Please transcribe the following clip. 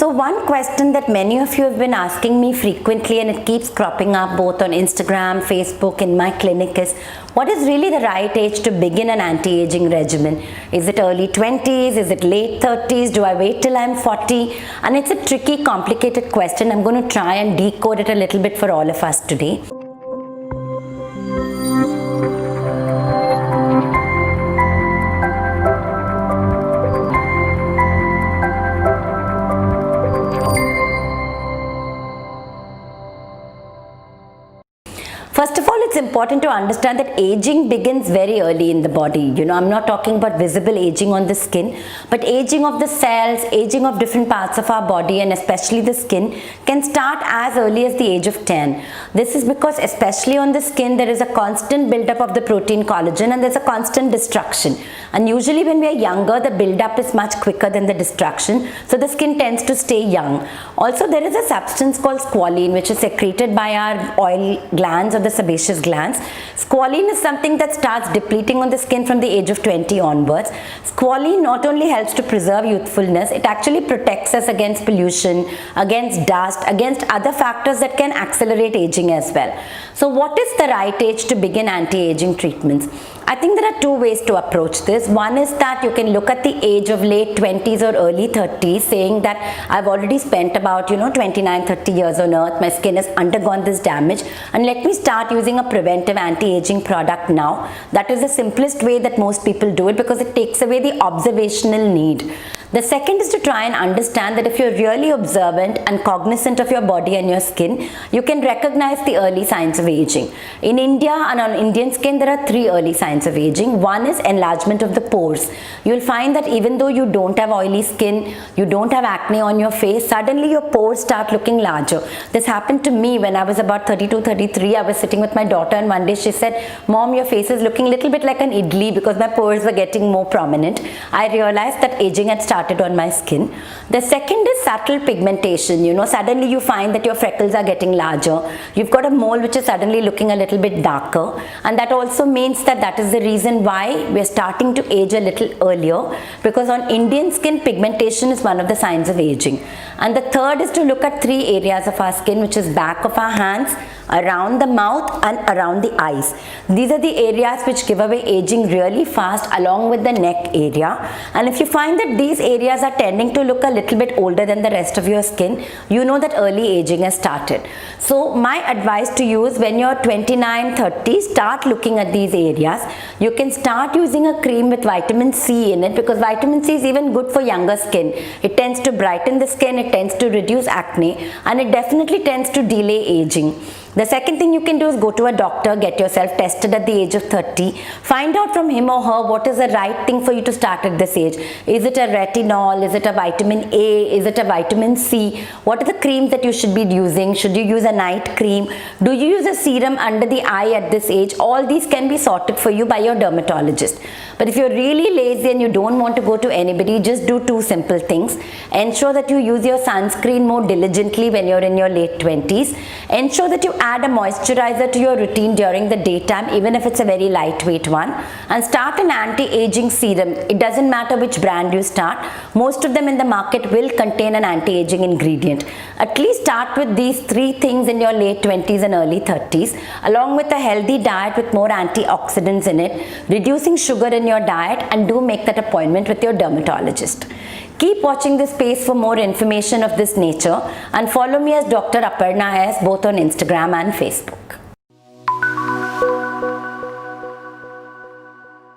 So one question that many of you have been asking me frequently, and it keeps cropping up both on Instagram, Facebook, in my clinic, is what is really the right age to begin an anti-aging regimen? Is it early 20s? Is it late 30s? Do I wait till I'm 40? And it's a tricky, complicated question. I'm going to try and decode it a little bit for all of us today. First of all, it's important to understand that aging begins very early in the body. I'm not talking about visible aging on the skin, but aging of the cells, aging of different parts of our body, and especially the skin, can start as early as the age of 10. This is because especially on the skin, there is a constant buildup of the protein collagen and there's a constant destruction. And usually when we are younger, the buildup is much quicker than the destruction, so the skin tends to stay young. Also, there is a substance called squalene, which is secreted by our oil glands or the sebaceous glands. Squalene is something that starts depleting on the skin from the age of 20 onwards. Squalene not only helps to preserve youthfulness, it actually protects us against pollution, against dust, against other factors that can accelerate aging as well. So what is the right age to begin anti-aging treatments? I think there are two ways to approach this. One is that you can look at the age of late 20s or early 30s, saying that I've already spent about 29-30 years on earth, my skin has undergone this damage, and let me start using a preventive anti-aging product now. That is the simplest way that most people do it, because it takes away the observational need. The second is to try and understand that if you're really observant and cognizant of your body and your skin, you can recognize the early signs of aging. In India and on Indian skin, there are three early signs of aging. One is enlargement of the pores. You'll find that even though you don't have oily skin, you don't have acne on your face, suddenly your pores start looking larger. This happened to me when I was about 32-33. I was sitting with my daughter and one day she said, "Mom, your face is looking a little bit like an idli," because my pores were getting more prominent. I realized that aging had started on my skin. The second is subtle pigmentation. Suddenly you find that your freckles are getting larger. You've got a mole which is suddenly looking a little bit darker, and that also means that is the reason why we're starting to age a little earlier, because on Indian skin, pigmentation is one of the signs of aging. And the third is to look at three areas of our skin, which is back of our hands, around the mouth, and around the eyes. These are the areas which give away aging really fast, along with the neck area. And if you find that these areas are tending to look a little bit older than the rest of your skin, you know that early aging has started. So my advice to you is, when you're 29-30, start looking at these areas. You can start using a cream with vitamin C in it, because vitamin C is even good for younger skin. It tends to brighten the skin, it tends to reduce acne, and it definitely tends to delay aging. The second thing you can do is go to a doctor, get yourself tested at the age of 30, find out from him or her what is the right thing for you to start at this age. Is it a retinol? Is it a vitamin A? Is it a vitamin C? What are the creams that you should be using? Should you use a night cream? Do you use a serum under the eye at this age? All these can be sorted for you by your dermatologist. But if you're really lazy and you don't want to go to anybody, just do two simple things. Ensure that you use your sunscreen more diligently when you're in your late 20s. Ensure that you add a moisturizer to your routine during the daytime, even if it's a very lightweight one. And start an anti-aging serum. It doesn't matter which brand you start. Most of them in the market will contain an anti-aging ingredient. At least start with these three things in your late 20s and early 30s, along with a healthy diet with more antioxidants in it, reducing sugar in your diet, and do make that appointment with your dermatologist. Keep watching this space for more information of this nature, and follow me as Dr. Aparna S, both on Instagram and Facebook.